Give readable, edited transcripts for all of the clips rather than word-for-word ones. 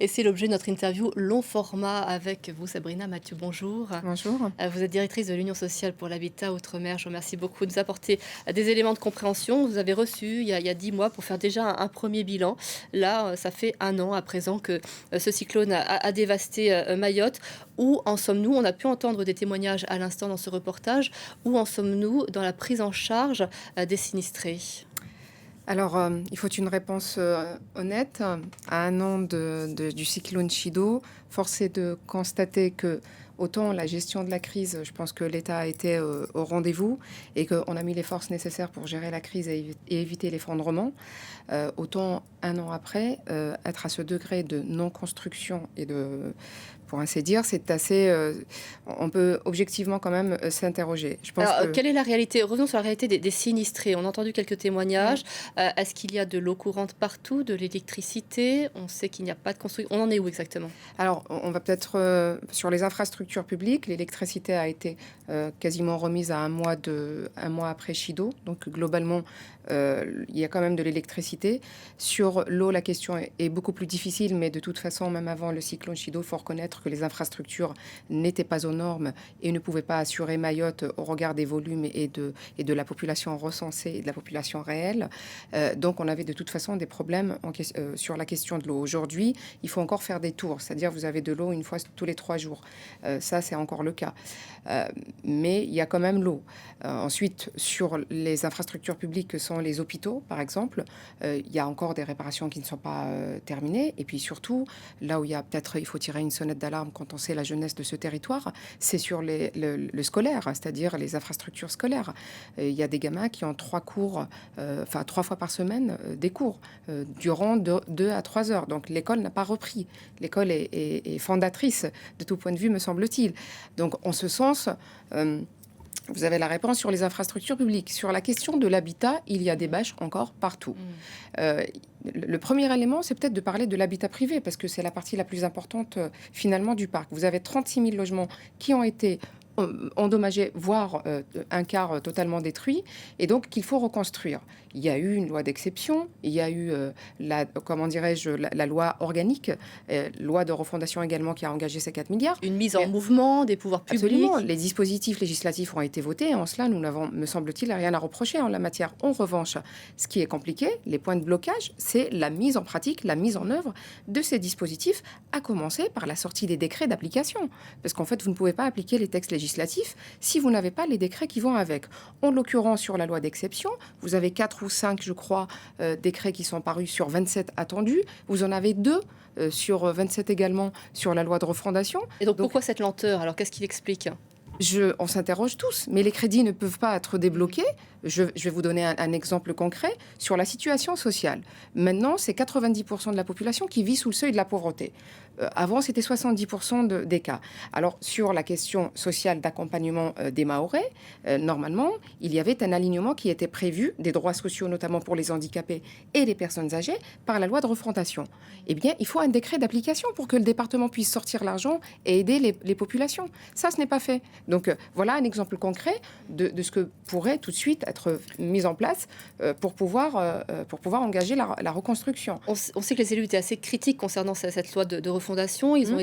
Et c'est l'objet de notre interview long format avec vous, Sabrina Mathieu. Bonjour. Bonjour. Vous êtes directrice de l'Union sociale pour l'habitat Outre-mer. Je vous remercie beaucoup de nous apporter des éléments de compréhension. Vous avez reçu il y a 10 mois pour faire déjà un premier bilan. Là, ça fait un an à présent que ce cyclone a dévasté Mayotte. Où en sommes-nous? On a pu entendre des témoignages à l'instant dans ce reportage. Où en sommes-nous dans la prise en charge des sinistrés? Alors, il faut une réponse honnête. À un an du cyclone Chido, force est de constater que autant la gestion de la crise, je pense que l'État a été au rendez-vous et qu'on a mis les forces nécessaires pour gérer la crise et éviter l'effondrement. Autant un an après, être à ce degré de non-construction et de, pour ainsi dire, c'est assez... on peut objectivement quand même s'interroger. Je pense Alors, que... quelle est la réalité? Revenons sur la réalité des sinistrés. On a entendu quelques témoignages. Est-ce qu'il y a de l'eau courante partout, de l'électricité? On sait qu'il n'y a pas de construction. On en est où exactement? Alors, on va peut-être sur les infrastructures publiques. L'électricité a été quasiment remise à un mois après Chido. Donc, globalement, il y a quand même de l'électricité. Sur l'eau, la question est beaucoup plus difficile, mais de toute façon, même avant le cyclone Chido, il faut reconnaître que les infrastructures n'étaient pas aux normes et ne pouvaient pas assurer Mayotte au regard des volumes et de la population recensée et de la population réelle. Donc, on avait de toute façon des problèmes sur la question de l'eau. Aujourd'hui, il faut encore faire des tours, c'est-à-dire vous avez de l'eau une fois tous les 3 jours. Ça, c'est encore le cas. Mais il y a quand même l'eau. Ensuite, sur les infrastructures publiques que sont les hôpitaux, par exemple, il y a encore des réparations qui ne sont pas terminées. Et puis surtout, là où il faut tirer une sonnette d'alarme quand on sait la jeunesse de ce territoire, c'est sur le scolaire, c'est-à-dire les infrastructures scolaires. Il y a des gamins qui ont 3 fois par semaine, des cours durant 2 à 3 heures. Donc l'école n'a pas repris. L'école est fondatrice de tout point de vue, me semble-t-il. Donc en ce sens, vous avez la réponse sur les infrastructures publiques. Sur la question de l'habitat, il y a des bâches encore partout. Le premier élément, c'est peut-être de parler de l'habitat privé, parce que c'est la partie la plus importante finalement du parc. Vous avez 36 000 logements qui ont été endommagés, voire un quart totalement détruit, et donc qu'il faut reconstruire. Il y a eu une loi d'exception, il y a eu la loi organique, loi de refondation également qui a engagé ces 4 milliards. Une mise en mouvement des pouvoirs publics? Absolument, les dispositifs législatifs ont été votés, et en cela, nous n'avons, me semble-t-il, rien à reprocher en la matière. En revanche, ce qui est compliqué, les points de blocage, c'est la mise en pratique, la mise en œuvre de ces dispositifs, à commencer par la sortie des décrets d'application. Parce qu'en fait, vous ne pouvez pas appliquer les textes législatifs si vous n'avez pas les décrets qui vont avec. En l'occurrence, sur la loi d'exception, vous avez 4 ou 5, je crois, décrets qui sont parus sur 27 attendus. Vous en avez 2 sur 27 également sur la loi de refondation. Et donc pourquoi cette lenteur? Alors qu'est-ce qu'il explique? On s'interroge tous, mais les crédits ne peuvent pas être débloqués. Je vais vous donner un exemple concret sur la situation sociale. Maintenant, c'est 90% de la population qui vit sous le seuil de la pauvreté. Avant, c'était 70% des cas. Alors, sur la question sociale d'accompagnement des Mahorais, normalement, il y avait un alignement qui était prévu, des droits sociaux, notamment pour les handicapés et les personnes âgées, par la loi de refondation. Eh bien, il faut un décret d'application pour que le département puisse sortir l'argent et aider les populations. Ça, ce n'est pas fait. Donc, voilà un exemple concret de ce que pourrait tout de suite être mis en place pour pouvoir engager la reconstruction. On sait que les élus étaient assez critiques concernant cette loi de refondation. Ils ont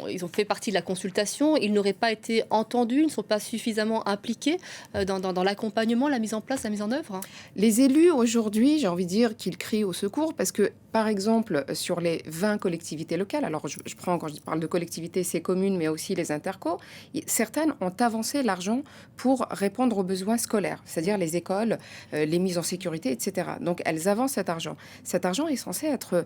ils ont fait partie de la consultation. Ils n'auraient pas été entendus, ils ne sont pas suffisamment impliqués dans l'accompagnement, la mise en place, la mise en œuvre. Les élus, aujourd'hui, j'ai envie de dire qu'ils crient au secours parce que, par exemple, sur les 20 collectivités locales, alors je prends, quand je parle de collectivités, c'est communes, mais aussi les intercos, certaines ont avancé l'argent pour répondre aux besoins scolaires, c'est-à-dire les écoles, les mises en sécurité, etc. Donc, elles avancent cet argent. Cet argent est censé être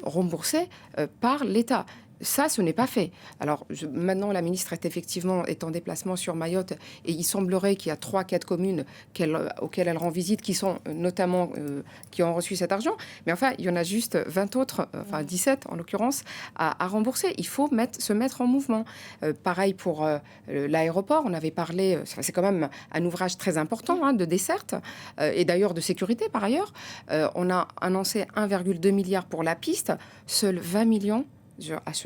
remboursé par l'État. Ça, ce n'est pas fait. Alors, maintenant, la ministre est en déplacement sur Mayotte et il semblerait qu'il y a 3-4 communes auxquelles elle rend visite qui sont notamment, qui ont reçu cet argent. Mais enfin, il y en a juste 20 autres, 17 en l'occurrence, à rembourser. Il faut se mettre en mouvement. Pareil pour l'aéroport. On avait parlé, c'est quand même un ouvrage très important de desserte et d'ailleurs de sécurité par ailleurs. On a annoncé 1,2 milliard pour la piste. Seuls 20 millions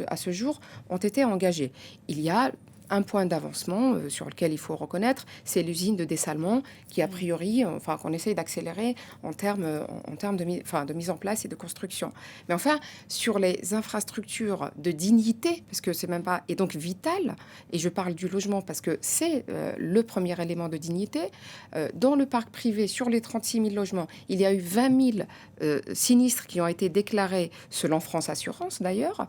à ce jour, ont été engagés. Il y a un point d'avancement sur lequel il faut reconnaître, c'est l'usine de dessalement qui, a priori, qu'on essaye d'accélérer en termes de mise en place et de construction. Mais enfin, sur les infrastructures de dignité, parce que c'est même pas, et donc vital, et je parle du logement parce que c'est le premier élément de dignité, dans le parc privé, sur les 36 000 logements, il y a eu 20 000 sinistres qui ont été déclarés, selon France Assurance d'ailleurs,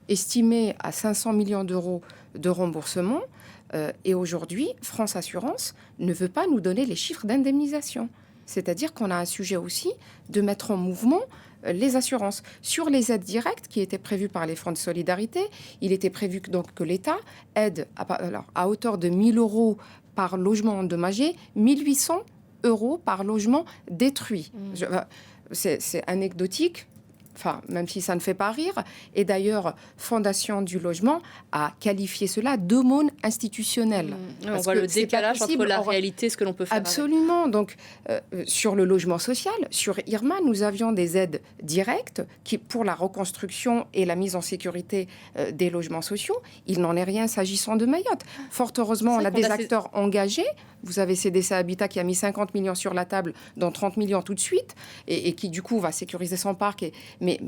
estimés à 500 millions d'euros de remboursement. Et aujourd'hui, France Assurance ne veut pas nous donner les chiffres d'indemnisation. C'est-à-dire qu'on a un sujet aussi de mettre en mouvement les assurances. Sur les aides directes qui étaient prévues par les fonds de solidarité, il était prévu que l'État aide à hauteur de 1 000 euros par logement endommagé, 1 800 euros par logement détruit. C'est anecdotique. Enfin, même si ça ne fait pas rire. Et d'ailleurs, Fondation du Logement a qualifié cela d'aumône institutionnelle. On voit le décalage entre la réalité et ce que l'on peut faire. Absolument. Donc, sur le logement social, sur Irma, nous avions des aides directes pour la reconstruction et la mise en sécurité des logements sociaux. Il n'en est rien s'agissant de Mayotte. Fort heureusement, on a des acteurs engagés. Vous avez CDC Habitat qui a mis 50 millions sur la table, dont 30 millions tout de suite, et qui, du coup, va sécuriser son parc. Mais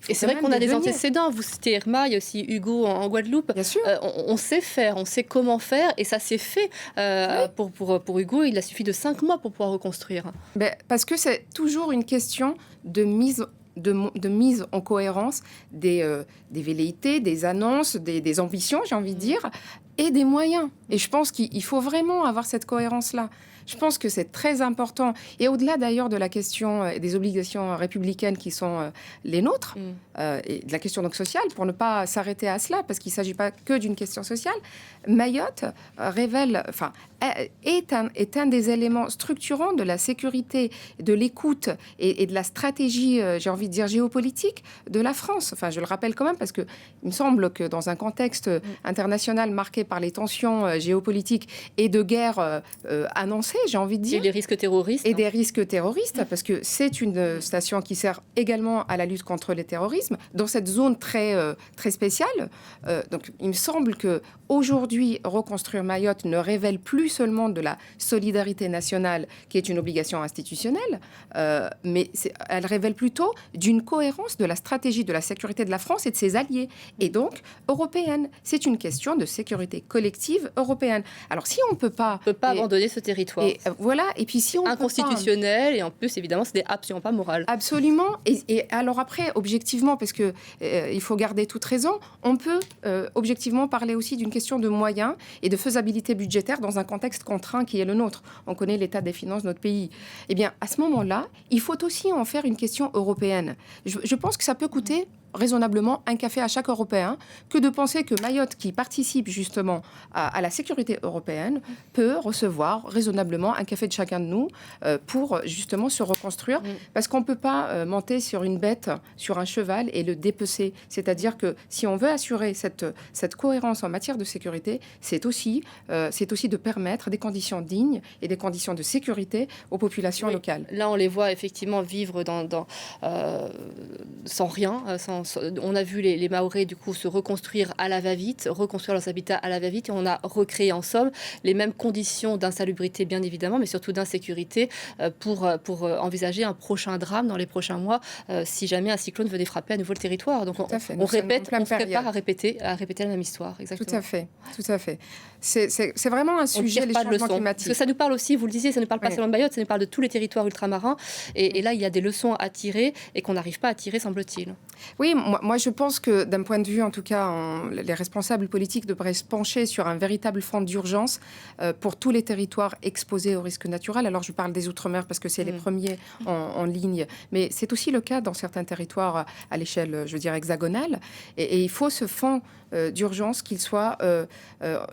c'est vrai qu'on a des antécédents. Vous citez Irma, il y a aussi Hugo en Guadeloupe. Bien sûr. On sait faire, on sait comment faire, et ça s'est fait. Oui. Pour Hugo, il a suffi de 5 mois pour pouvoir reconstruire. Parce que c'est toujours une question de mise en cohérence des velléités, des annonces, des ambitions, j'ai envie de dire, et des moyens. Et je pense qu'il faut vraiment avoir cette cohérence-là. Je pense que c'est très important. Et au-delà d'ailleurs de la question des obligations républicaines qui sont les nôtres, et de la question donc sociale, pour ne pas s'arrêter à cela, parce qu'il ne s'agit pas que d'une question sociale, Mayotte est un des éléments structurants de la sécurité, de l'écoute et de la stratégie, j'ai envie de dire, géopolitique de la France. Enfin, je le rappelle quand même, parce qu'il me semble que dans un contexte international marqué par les tensions géopolitiques et de guerre annoncées, j'ai envie de dire. Et des risques terroristes. Et des risques terroristes, parce que c'est une station qui sert également à la lutte contre le terrorisme, dans cette zone très spéciale. Donc, il me semble qu'aujourd'hui, reconstruire Mayotte ne révèle plus seulement de la solidarité nationale, qui est une obligation institutionnelle, mais elle révèle plutôt d'une cohérence de la stratégie de la sécurité de la France et de ses alliés, et donc européenne. C'est une question de sécurité collective européenne. Alors, si on ne peut pas... abandonner ce territoire. Voilà, et puis si on inconstitutionnel, et en plus, évidemment, c'est absolument pas moral. Absolument. Et alors après, objectivement, parce que il faut garder toute raison, on peut objectivement parler aussi d'une question de moyens et de faisabilité budgétaire dans un contexte contraint qui est le nôtre. On connaît l'état des finances de notre pays. Eh bien, à ce moment-là, il faut aussi en faire une question européenne. Je pense que ça peut coûter raisonnablement un café à chaque Européen que de penser que Mayotte, qui participe justement à la sécurité européenne, peut recevoir raisonnablement un café de chacun de nous pour justement se reconstruire. Parce qu'on ne peut pas monter sur une bête, sur un cheval et le dépecer. C'est-à-dire que si on veut assurer cette cohérence en matière de sécurité, c'est aussi de permettre des conditions dignes et des conditions de sécurité aux populations locales. Là, on les voit effectivement vivre sans rien, on a vu les Mahorais du coup se reconstruire à la va-vite, reconstruire leurs habitats à la va-vite, et on a recréé en somme les mêmes conditions d'insalubrité bien évidemment, mais surtout d'insécurité pour envisager un prochain drame dans les prochains mois si jamais un cyclone venait frapper à nouveau le territoire. Donc on se prépare à répéter la même histoire. Exactement. Tout à fait. C'est vraiment un sujet, les changements climatiques. Parce que ça nous parle aussi, vous le disiez, ça ne parle pas seulement de Mayotte, ça nous parle de tous les territoires ultramarins. Et là, il y a des leçons à tirer et qu'on n'arrive pas à tirer, semble-t-il. Oui, moi je pense que d'un point de vue, en tout cas, les responsables politiques devraient se pencher sur un véritable fonds d'urgence pour tous les territoires exposés aux risques naturels. Alors je parle des Outre-mer parce que c'est les premiers en ligne, mais c'est aussi le cas dans certains territoires à l'échelle, je veux dire, hexagonale. Et il faut ce fonds d'urgence qu'il soit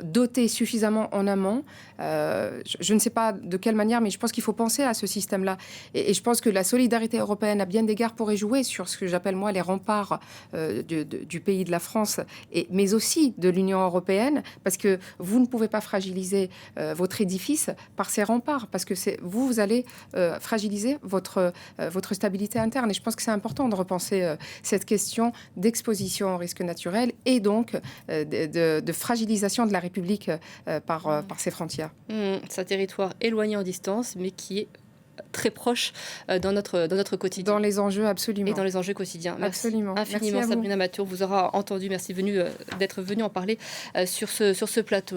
doté suffisamment en amont. Je ne sais pas de quelle manière, mais je pense qu'il faut penser à ce système-là. Et je pense que la solidarité européenne, à bien d'égards, pourrait jouer sur ce que j'appelle moi les remparts territoire du pays de la France, mais aussi de l'Union européenne, parce que vous ne pouvez pas fragiliser votre édifice par ses remparts, parce que vous allez fragiliser votre stabilité interne. Et je pense que c'est important de repenser cette question d'exposition au risque naturel et donc de fragilisation de la République par ses frontières. C'est un territoire éloigné en distance, mais qui est très proche dans notre quotidien. Dans les enjeux, absolument. Et dans les enjeux quotidiens. Merci absolument. Infiniment, Merci Sabrina Mathieu. On vous aura entendu. Merci d'être venue en parler sur ce plateau.